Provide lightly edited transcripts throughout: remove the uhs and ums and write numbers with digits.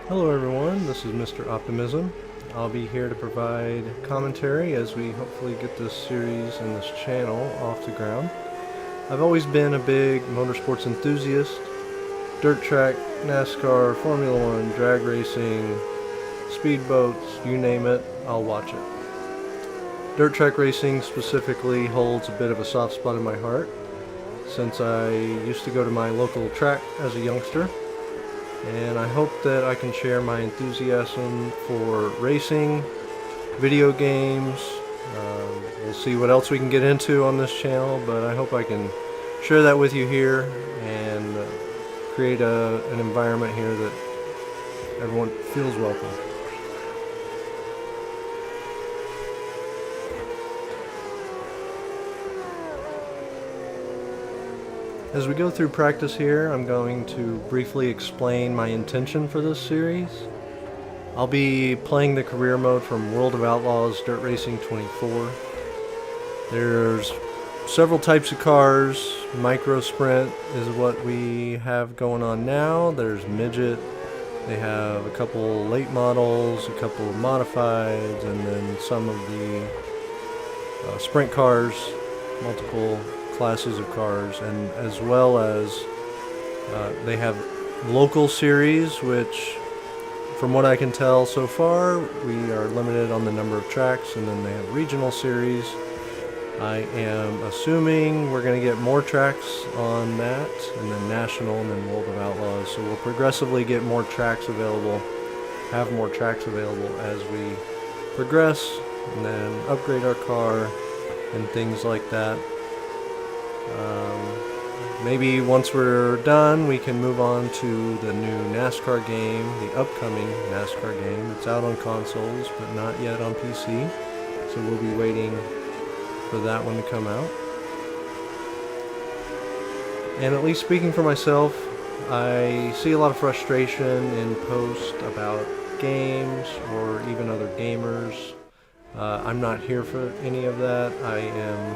Hello everyone, this is Mr. Optimism. I'll be here to provide commentary as we hopefully get this series and this channel off the ground. I've always been a big motorsports enthusiast. Dirt track, NASCAR, Formula One, drag racing, speedboats, you name it, I'll watch it. Dirt track racing specifically holds a bit of a soft spot in my heart since I used to go to my local track as a youngster. And I hope that I can share my enthusiasm for racing, video games. We'll see what else we can get into on this channel, but I hope I can share that with you here and create an environment here that everyone feels welcome. As we go through practice here, I'm going to briefly explain my intention for this series. I'll be playing the career mode from World of Outlaws Dirt Racing 24. There's several types of cars. Micro Sprint is what we have going on now. There's Midget. They have a couple late models, a couple of modifieds, and then some of the sprint cars, multiple classes of cars, and as well as they have local series, which from what I can tell so far we are limited on the number of tracks, and then they have regional series. I am assuming we're going to get more tracks on that, and then national, and then World of Outlaws, so we'll progressively get more tracks available, have more tracks available as we progress, and then upgrade our car and things like that. Maybe once we're done, we can move on to the new NASCAR game, the upcoming NASCAR game. It's out on consoles, but not yet on PC, so we'll be waiting for that one to come out. And at least speaking for myself, I see a lot of frustration in posts about games or even other gamers. I'm not here for any of that. I am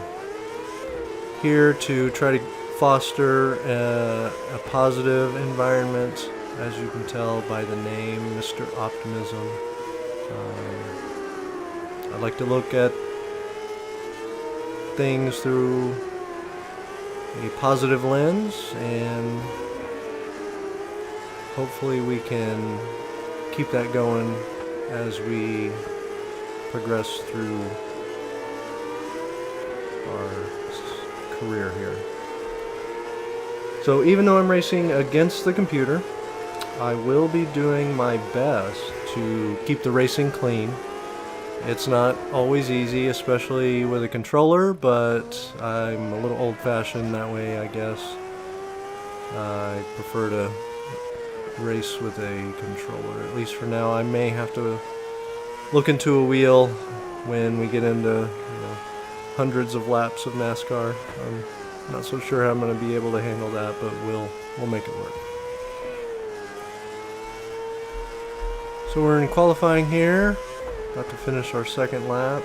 here to try to foster a positive environment, as you can tell by the name, Mr. Optimism. I like to look at things through a positive lens, and hopefully we can keep that going as we progress through our career here. So even though I'm racing against the computer, I will be doing my best to keep the racing clean. It's not always easy, especially with a controller, but I'm a little old-fashioned that way, I guess. I prefer to race with a controller, at least for now. I may have to look into a wheel when we get into hundreds of laps of NASCAR. I'm not so sure how I'm going to be able to handle that, but we'll make it work. So we're in qualifying here. About to finish our second lap.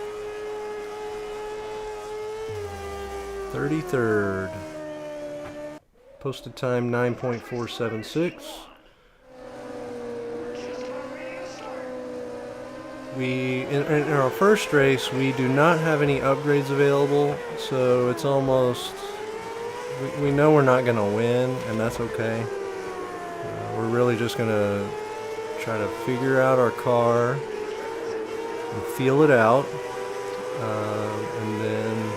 33rd. Posted time 9.476. In our first race, we do not have any upgrades available, so it's almost, we know we're not going to win, and that's okay. We're really just going to try to figure out our car and feel it out, and then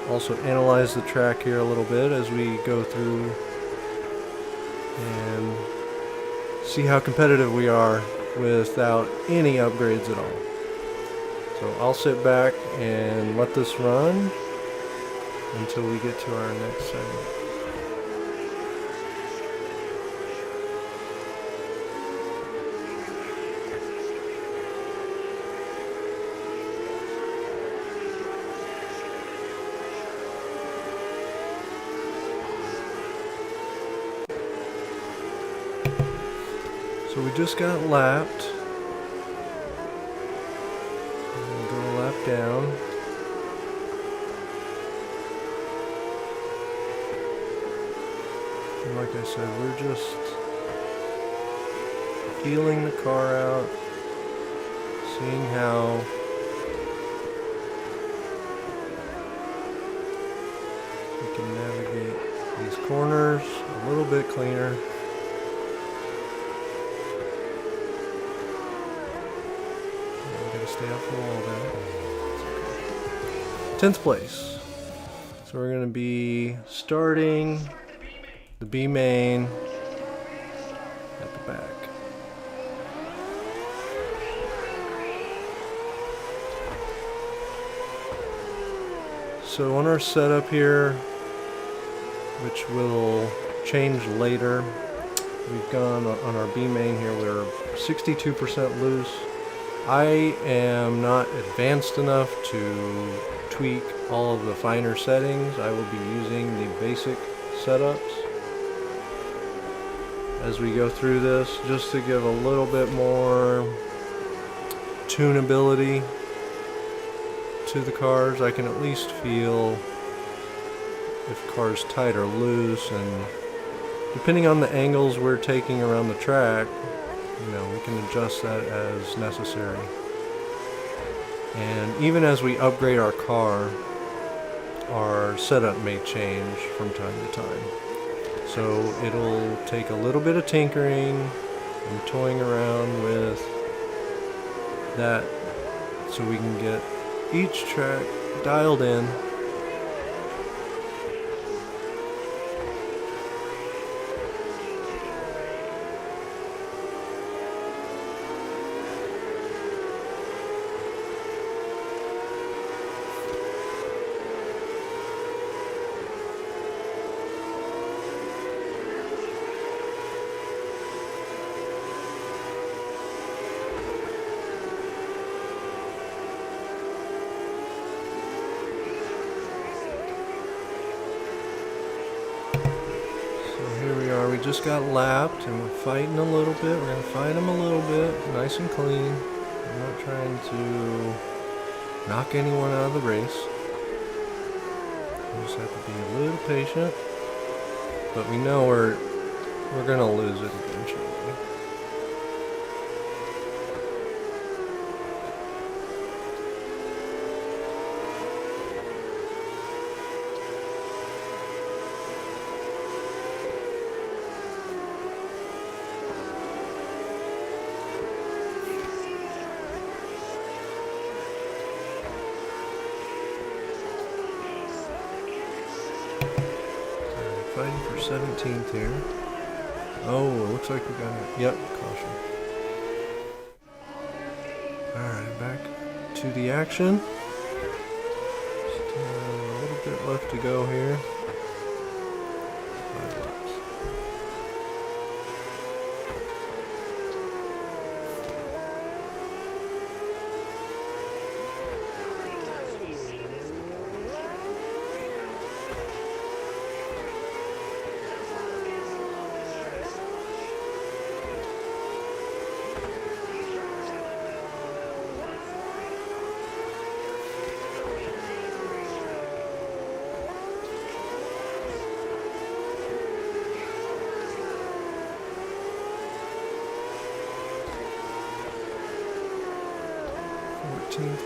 also analyze the track here a little bit as we go through and see how competitive we are without any upgrades at all. So I'll sit back and let this run until we get to our next segment. So we just got lapped. We'll go a lap down. And like I said, we're just feeling the car out, seeing how we can navigate these corners a little bit cleaner. I'm going to stay off the wall there. 10th place. So we're going to be starting the B main at the back. So on our setup here, which will change later, we've gone on our B main here, we're 62% loose. I am not advanced enough to tweak all of the finer settings. I will be using the basic setups as we go through this, just to give a little bit more tunability to the cars. I can at least feel if the car's tight or loose, and depending on the angles we're taking around the track, we can adjust that as necessary. And even as we upgrade our car, our setup may change from time to time. So it'll take a little bit of tinkering and toying around with that so we can get each track dialed in. We just got lapped and we're fighting a little bit. We're going to fight them a little bit, nice and clean. I'm not trying to knock anyone out of the race. We just have to be a little patient. But we know we're going to lose it eventually. Fighting for 17th here. Oh, it looks like we got it. Yep, caution. Alright, back to the action. Still a little bit left to go here. 5 laps.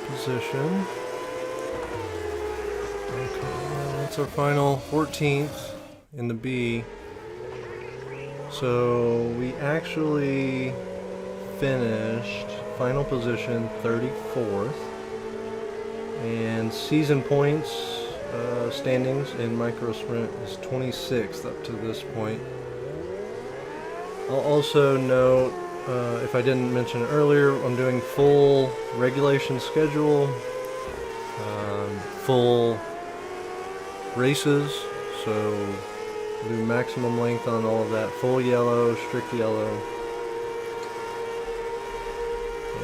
Position. Okay, well, that's our final 14th in the B. So we actually finished final position 34th, and season points standings in micro sprint is 26th up to this point. I'll also note, if I didn't mention it earlier, I'm doing full regulation schedule, full races, so do maximum length on all of that, full yellow, strict yellow.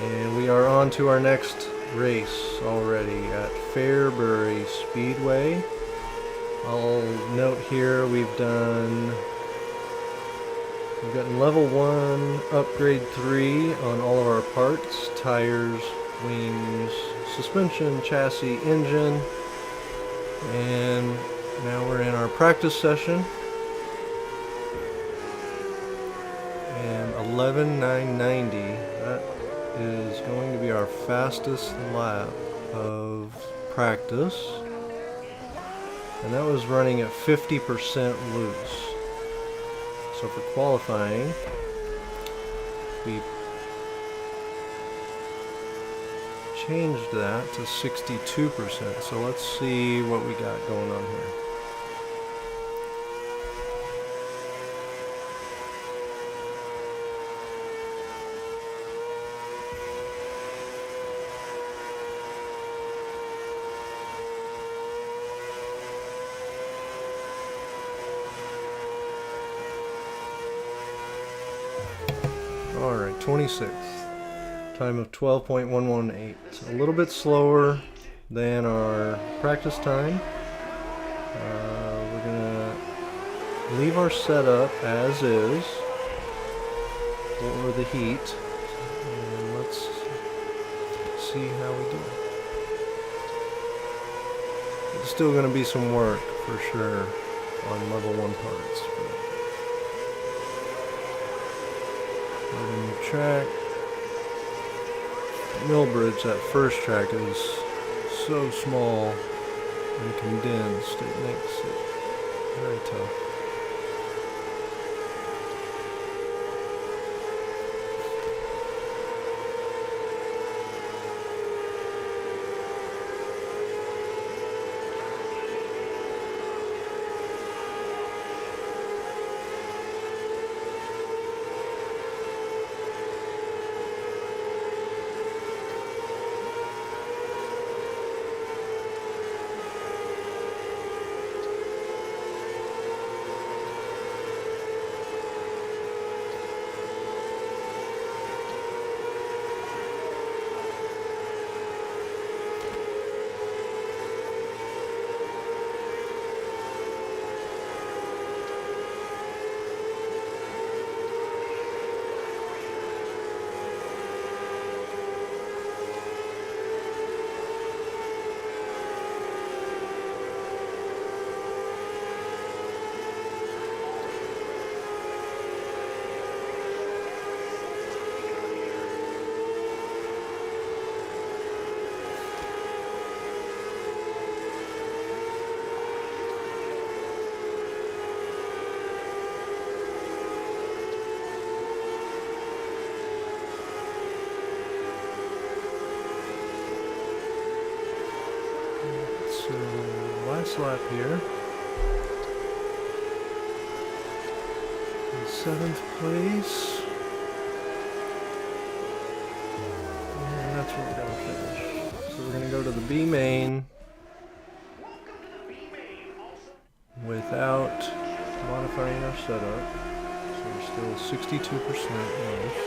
And we are on to our next race already at Fairbury Speedway. I'll note here we've gotten level 1, upgrade 3 on all of our parts, tires, wings, suspension, chassis, engine, and now we're in our practice session. And 11,990. That is going to be our fastest lap of practice. And that was running at 50% loose. So for qualifying, we changed that to 62%. So let's see what we got going on here. Alright, 26th. Time of 12.118. A little bit slower than our practice time. We're going to leave our setup as is for the heat. And let's see how we do. It's still going to be some work for sure on level 1 parts. New track. Millbridge, that first track is so small and condensed, it makes it very tough. So, last lap here. In 7th place. And that's where we're going to finish. So we're going to go to the B main without modifying our setup. So we're still 62% loose.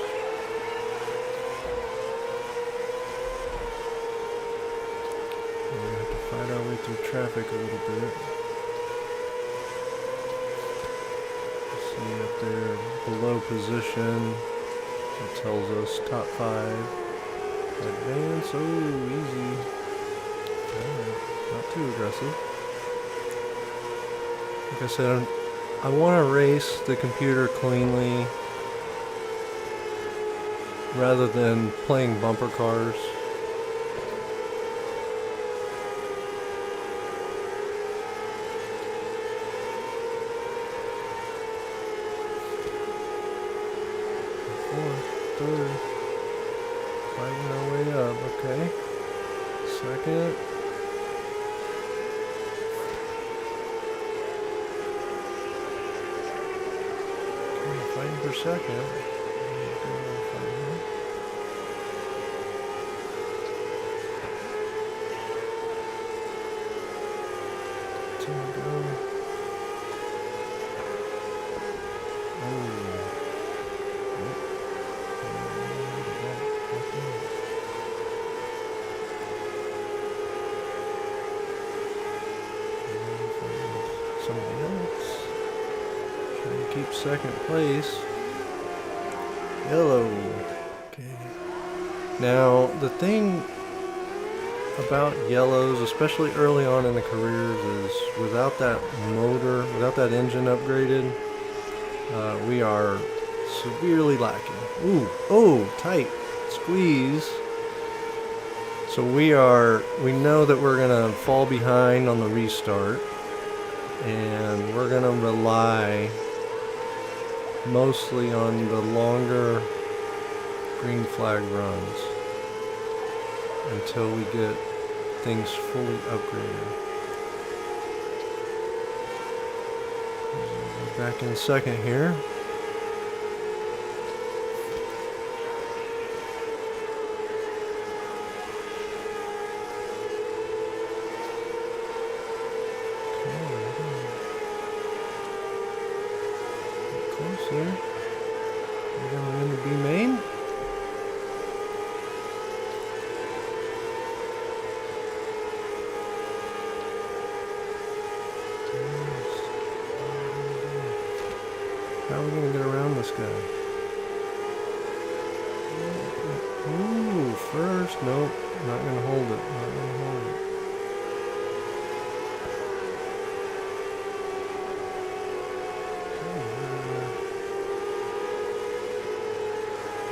Fight our way through traffic a little bit. See up there below position. It tells us top 5. Advance. Oh, easy. Not too aggressive. Like I said, I want to race the computer cleanly rather than playing bumper cars. Third. Fighting our way up, okay. Second. Okay, fighting for second. Two to go. Oh. 2nd place. Yellow. Okay. Now, the thing about yellows, especially early on in the careers, is without that motor, without that engine upgraded, we are severely lacking. Ooh, oh, tight. Squeeze. So we know that we're gonna fall behind on the restart, and we're gonna rely mostly on the longer green flag runs until we get things fully upgraded. Back in a second here. Closer. We're gonna win the B main. How are we gonna get around this guy? Ooh, first, nope, not gonna hold it, not gonna hold it.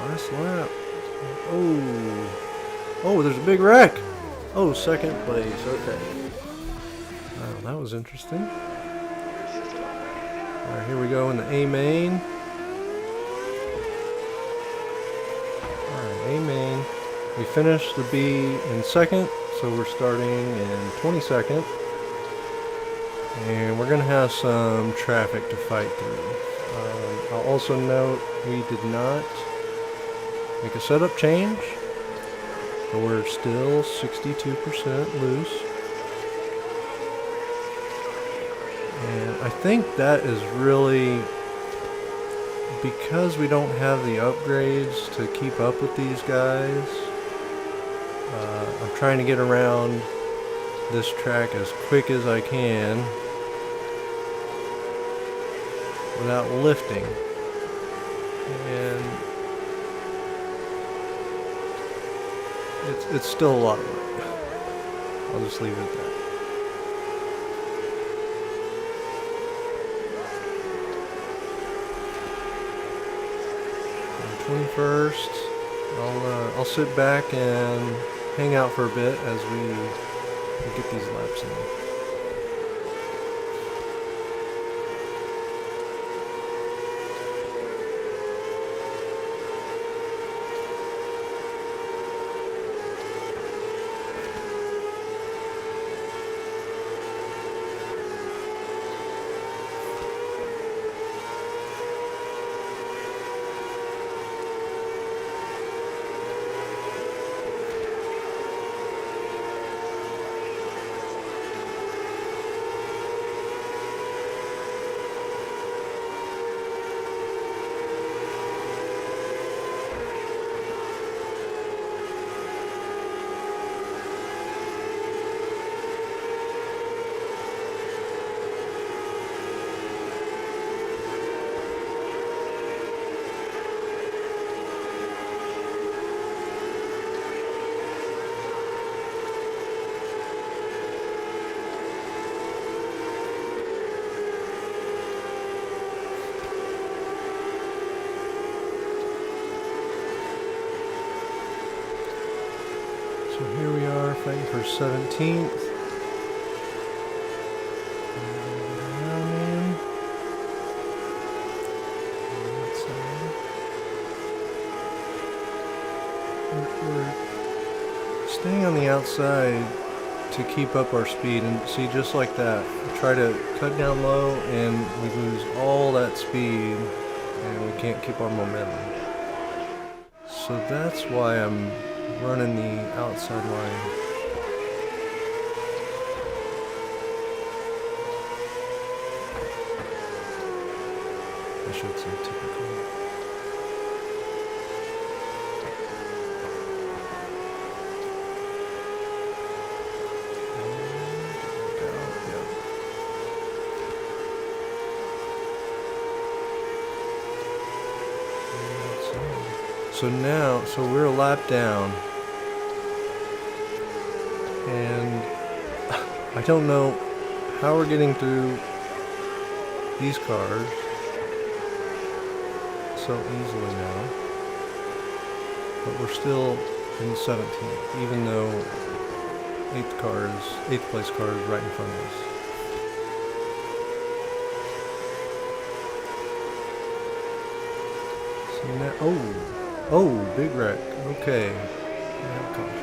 Last lap. Oh, there's a big wreck. Oh, second place, okay. Wow, that was interesting. Alright, here we go in the A main. Alright, A main. We finished the B in second, so we're starting in 22nd. And we're going to have some traffic to fight through. I'll also note we did not make a setup change, but we're still 62% loose. And I think that is really because we don't have the upgrades to keep up with these guys. I'm trying to get around this track as quick as I can without lifting. And it's still a lot of work. I'll just leave it at that. 21st. I'll sit back and hang out for a bit as we get these laps in. So here we are fighting for 17th. We're staying on the outside to keep up our speed, and see, just like that, we try to cut down low and we lose all that speed and we can't keep our momentum. So that's why I'm running the outside line. I should say typical. So we're a lap down, and I don't know how we're getting through these cars so easily now. But we're still in 17th, even though 8th place car is right in front of us. See now, oh, big wreck. Okay. Yeah, caution there.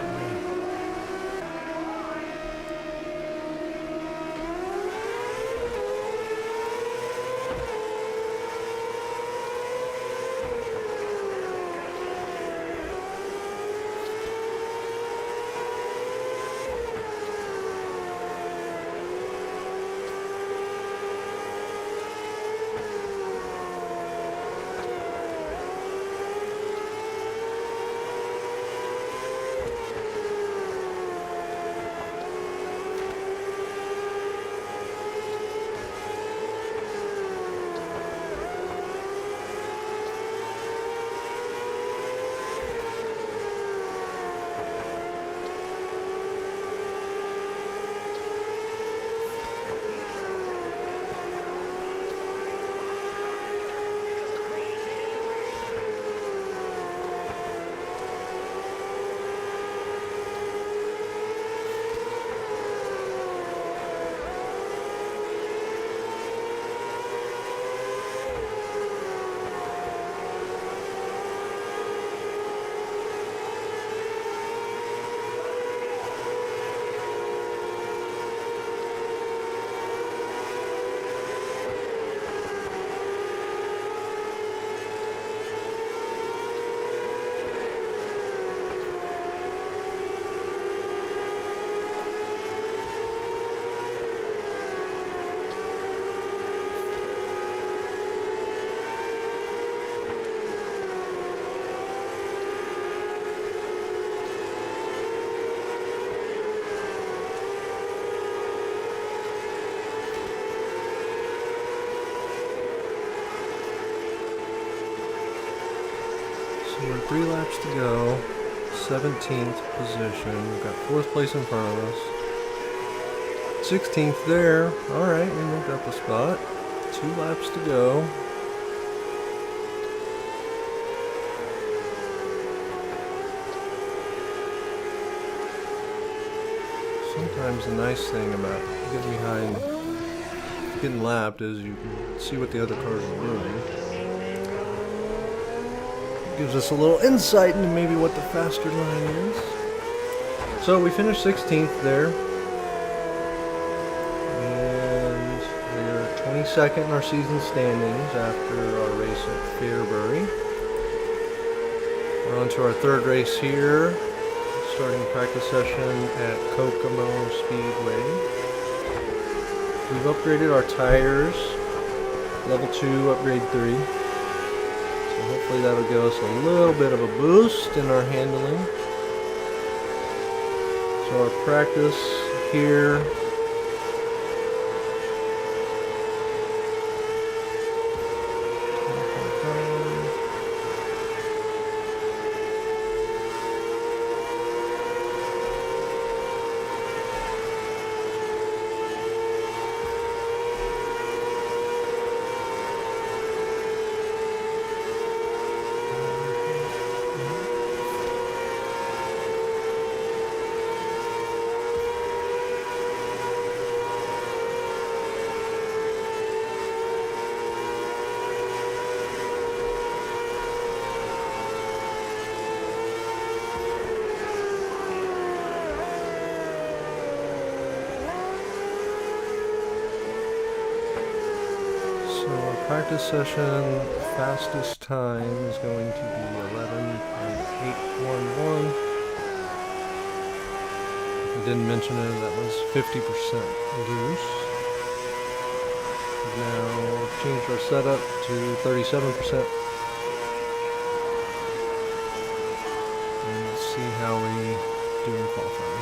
So we're 3 laps to go, 17th position. We've got 4th place in front of us. 16th there. Alright, we moved up a spot. 2 laps to go. Sometimes the nice thing about getting behind, getting lapped is you can see what the other cars are doing. Gives us a little insight into maybe what the faster line is. So we finished 16th there. And we're 22nd in our season standings after our race at Fairbury. We're on to our 3rd race here, starting practice session at Kokomo Speedway. We've upgraded our tires, level 2, upgrade 3. So hopefully that'll give us a little bit of a boost in our handling. So our practice here practice session fastest time is going to be 11.811. I didn't mention it, that was 50% loose. We've now changed our setup to 37%. And let's see how we do in qualifying.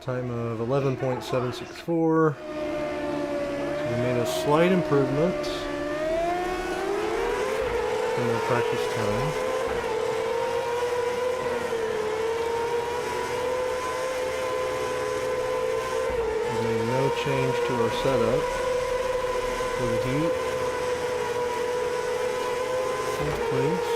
Time of 11.764. We made a slight improvement from the practice time. We made no change to our setup for the heat. Fourth place.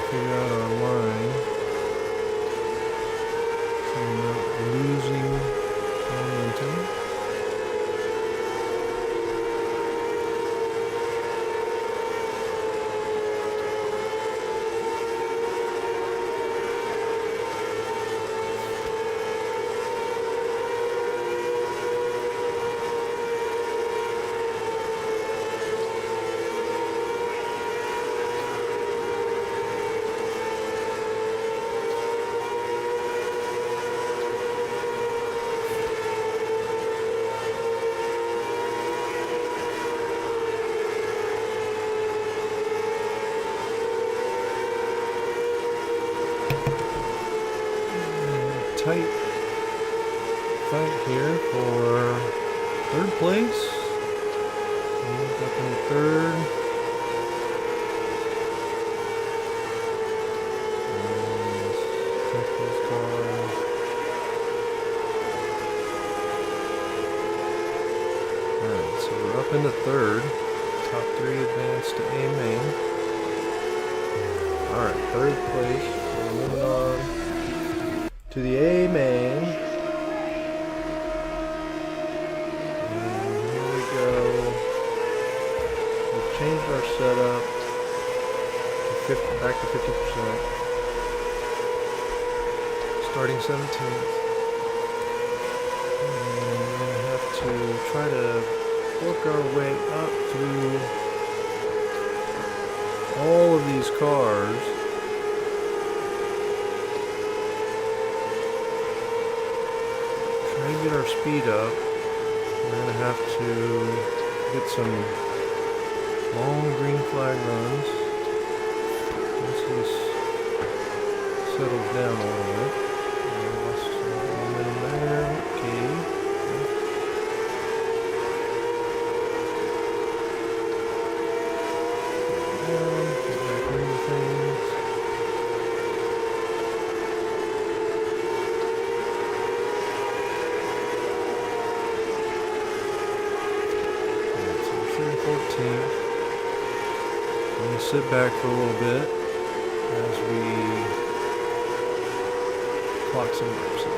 Figure out our line so we're not losing momentum. Tight fight here for third place. Moved up in third. Alright, so we're up into third. Top three advance to A main. Alright, third place. So we're moving on to the A main. And here we go. We've changed our setup to back to 50%. Starting 17th. And we're going to have to try to work our way up through all of these cars. Get our speed up. We're going to have to get some long green flag runs once this settles down a little bit. Lost some momentum there. Okay. Get back into things. I'm going to sit back for a little bit as we clock some laps in.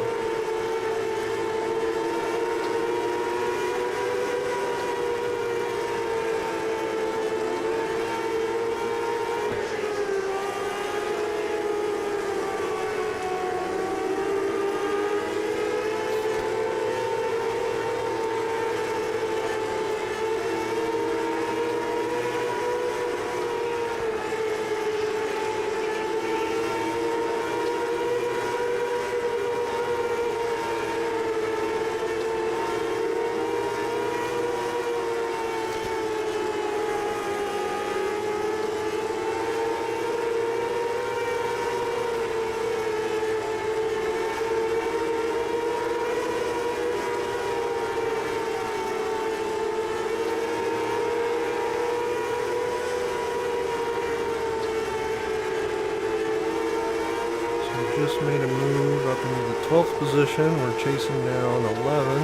Just made a move up into the 12th position. We're chasing down 11.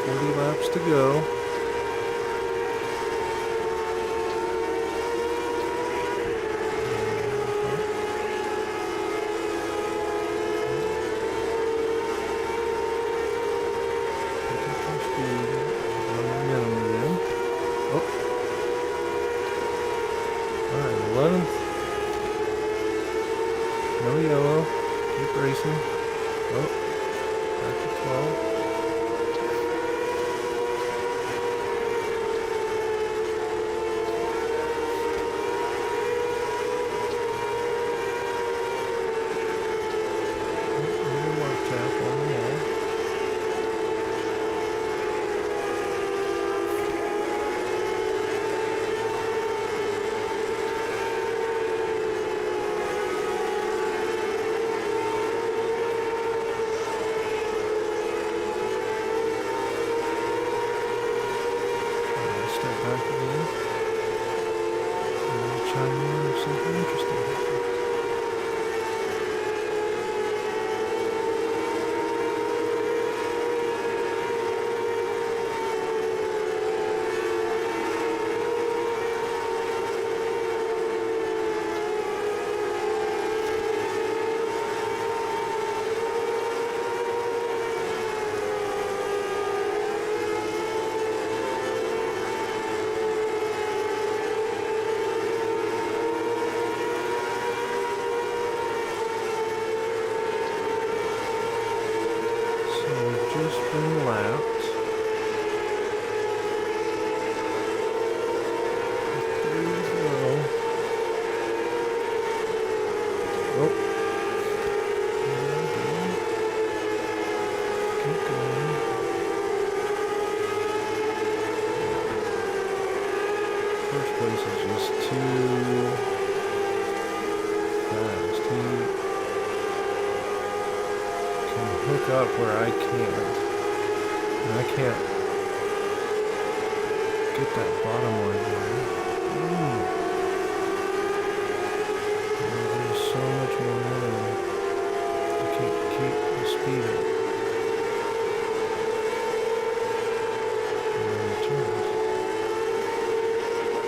40 laps to go. Alright, 11th. No yellow. Keep racing. Oh, back to 12. back again. And we'll chime in if something interesting happens. Just been lapped. There we go. Oh. Keep going. First place is just too fast. He can hook up where I can't. And I can't get that bottom one here. There's so much momentum. I can't keep the speed up. And then it turns.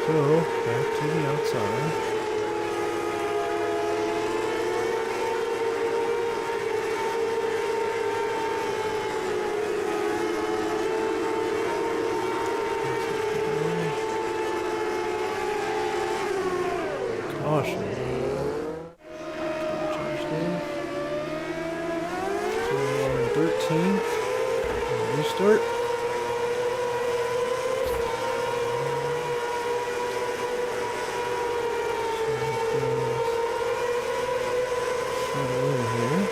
So, back to the outside. Caution. Charged in. 13th. Restart. Settle in here.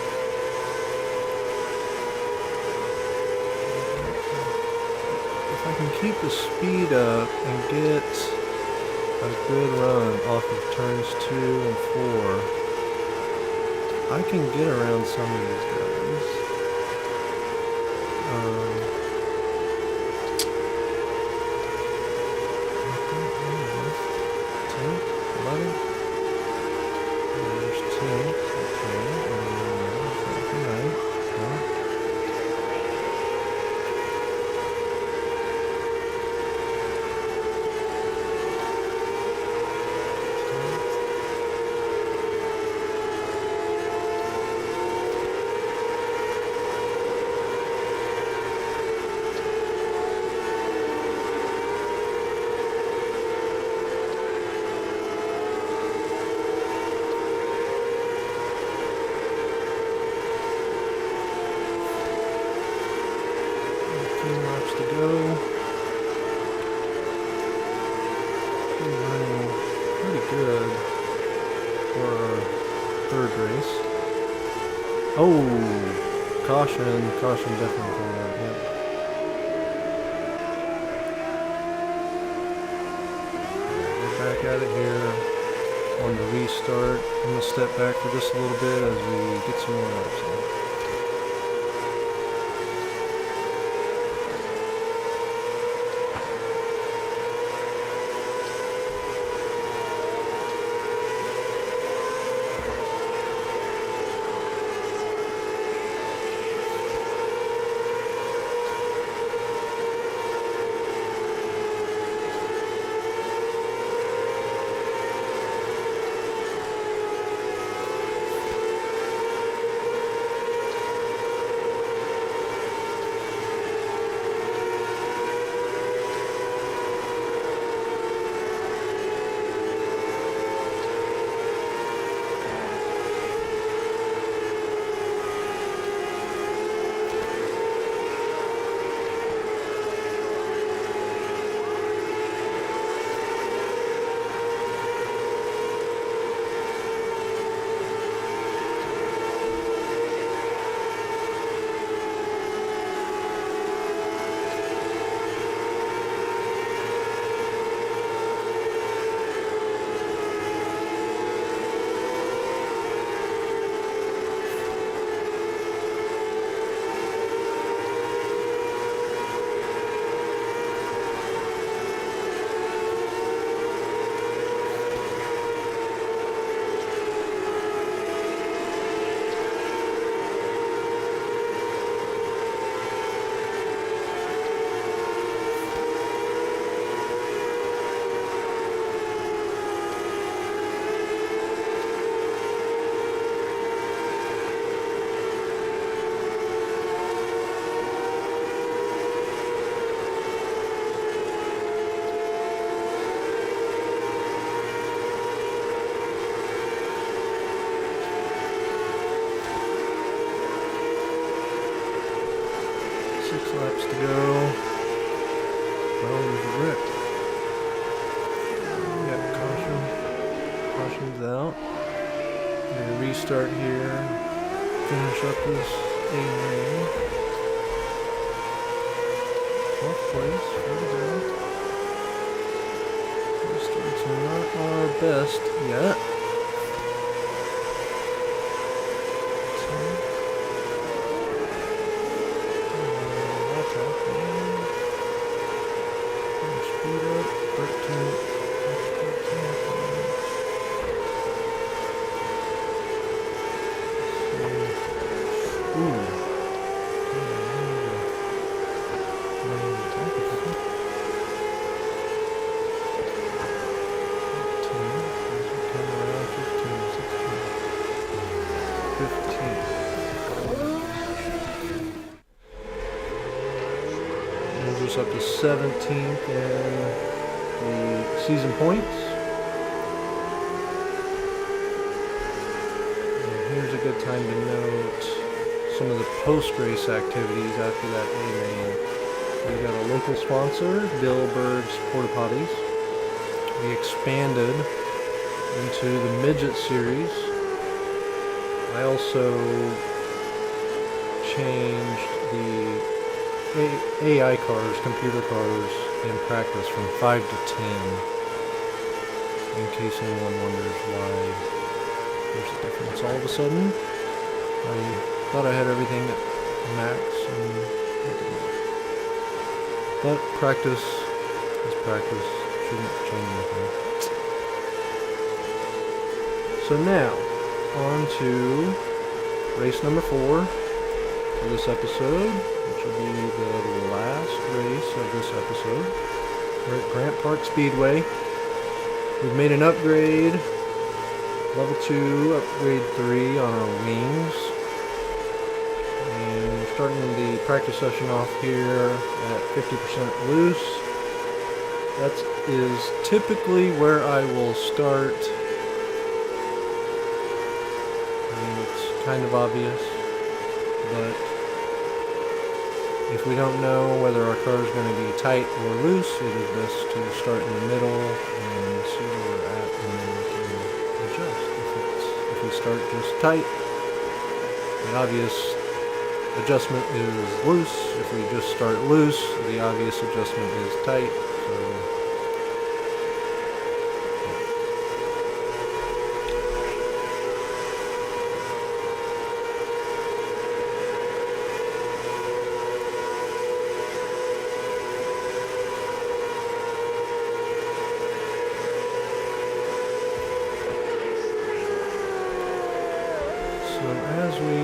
If I can keep the speed up and get a good run off of turns 2 and 4, I can get around some of these guys. 10, 11. There's 10. Okay, and right. To go. We're running pretty good for our third race. Oh, caution definitely coming out, yep. We're back at it here on the restart. I'm going to step back for just a little bit as we get some more laps in. 6 laps to go. Oh, there's a wreck. We got caution. Caution's out. Gonna restart here. Finish up this A lane. 12th place. There we go. Restarts are not our best yet. Speed up. 13. Moves us up to 17th in the season points. And here's a good time to note some of the post-race activities after that A lane. We got a local sponsor, Millbridge Porta Potties. We expanded into the midget series. I also changed the AI cars, computer cars, in practice from 5 to 10. In case anyone wonders why there's a difference all of a sudden. I thought I had everything at max, but practice is practice. Shouldn't change anything. So now, on to race number 4 for this episode, which will be the last race of this episode. We're at Grant Park Speedway. We've made an upgrade, level 2, upgrade 3 on our wings. And we're starting the practice session off here at 50% loose. That is typically where I will start. It's kind of obvious, but if we don't know whether our car is going to be tight or loose, it is best to start in the middle and see where we're at, and then we can adjust. If we start just tight, the obvious adjustment is loose. If we just start loose, the obvious adjustment is tight. So as we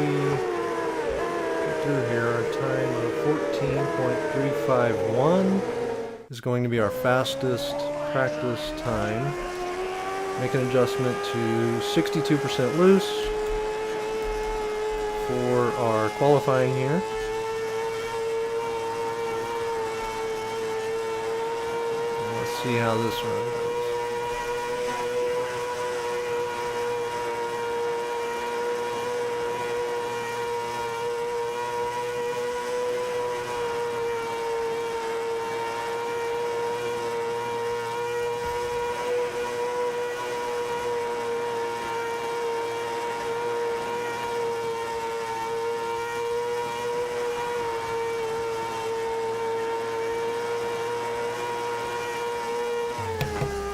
get through here, our time of 14.351 is going to be our fastest practice time. Make an adjustment to 62% loose for our qualifying here. Let's see how this runs.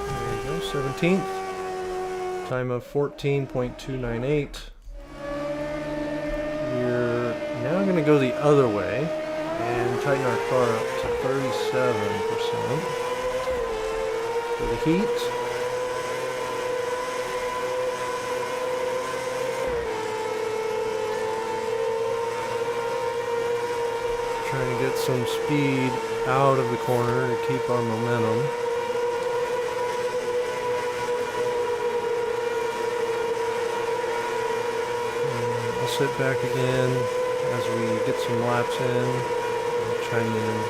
There you go, 17th. Time of 14.298. We're now going to go the other way and tighten our car up to 37% for the heat. Trying to get some speed out of the corner to keep our momentum. I'll sit back again as we get some laps in and chime in.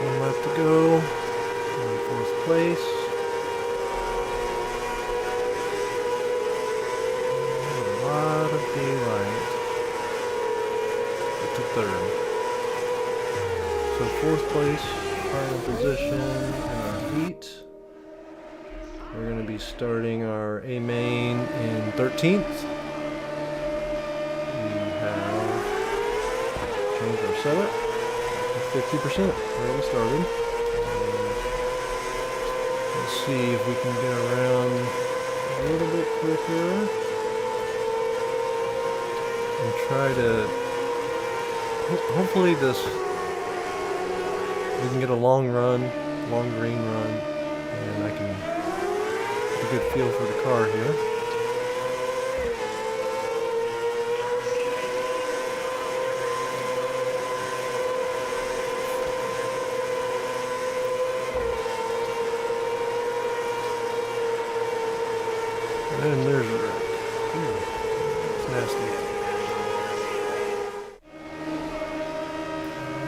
One lap to go. In fourth place. A lot of daylight. To third. So fourth place, final position in our heat. We're going to be starting our A main in 13th. We have changed our setup to 50% where we started. Let's see if we can get around a little bit quicker and try to hopefully we can get a long green run, and I can get a good feel for the car here. And there's a wreck. It's nasty.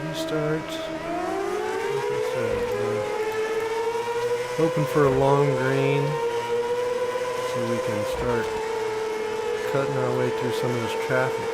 Restart. Like I said, we're hoping for a long green so we can start cutting our way through some of this traffic.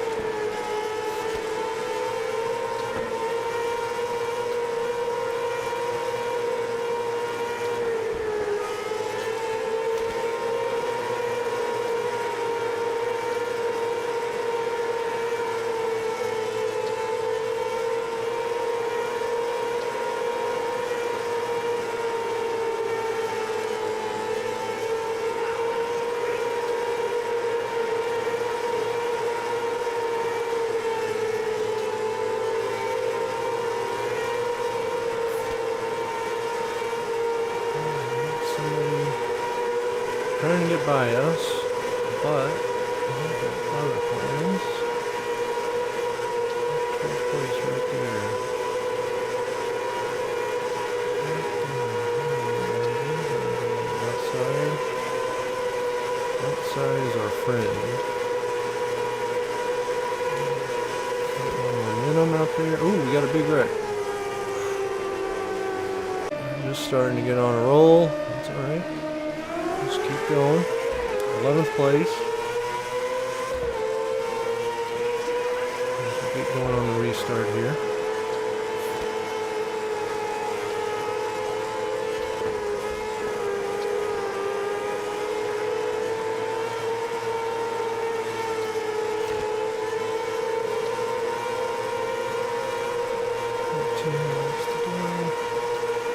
Trying to get by us, but we've got other plans. 12th place right there. Outside. Outside is our friend. Got more momentum out there. Ooh, we got a big wreck. Just starting to get on a roll. That's alright. Just keep going. 11th place. Let's keep going on the restart here.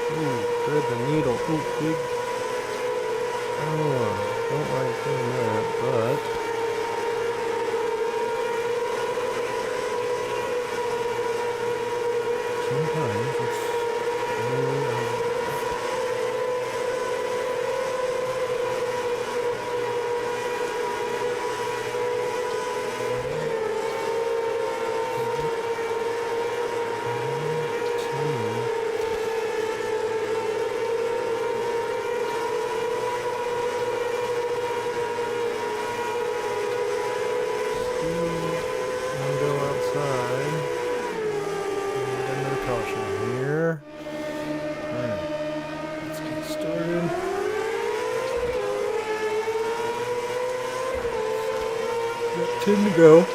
Ooh, thread the needle. Ooh, big. Oh, don't like doing that, but sometimes it's really here. Alright, let's get started. Got 10 to go.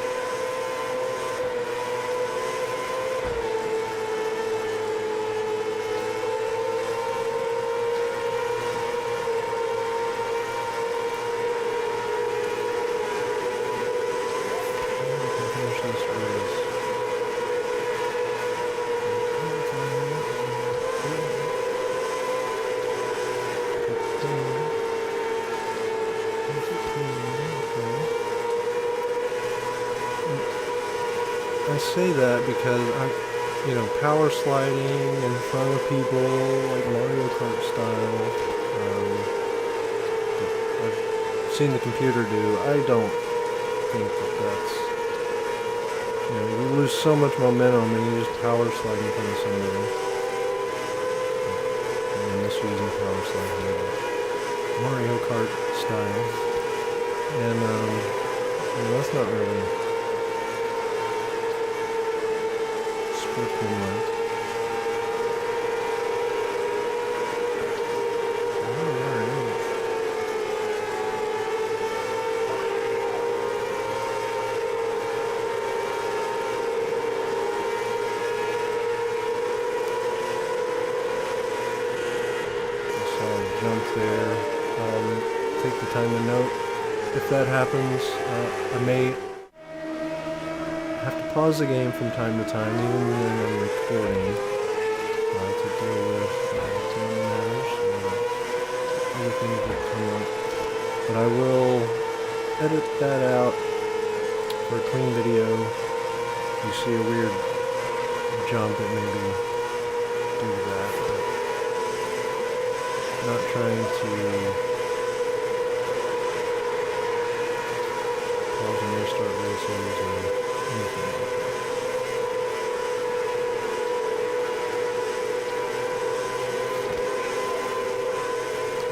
I say that because I'm, power sliding in front of people like Mario Kart style. I've seen the computer do. I don't think that's. You lose so much momentum and you just power slide in front of somebody. I'm misusing power sliding, Mario Kart style, and that's not really. Sportsmanlike. jump there. Take the time to note if that happens. I may have to pause the game from time to time, even when I'm recording, to deal with family matters or other things that come up. But I will edit that out for a clean video. If you see a weird jump, it may be due to that. But not trying to pause and restart races or anything like that.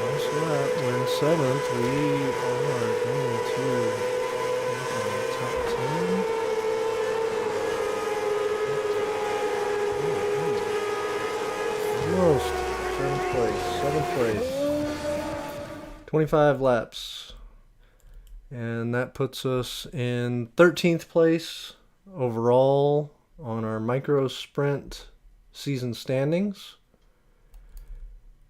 Last lap, we're in 7th. We are going to top 10. Almost 7th place. 7th place. 25 laps. And that puts us in 13th place overall on our micro sprint season standings.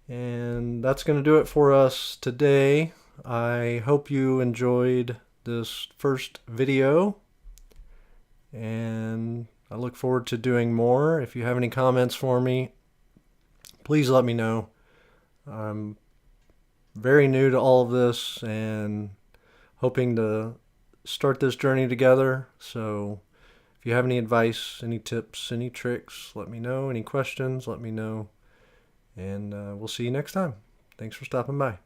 And that's going to do it for us today. I hope you enjoyed this first video, and I look forward to doing more. If you have any comments for me, please let me know. I'm very new to all of this and hoping to start this journey together. So if you have any advice, any tips, any tricks, let me know. Any questions, let me know. And we'll see you next time. Thanks for stopping by.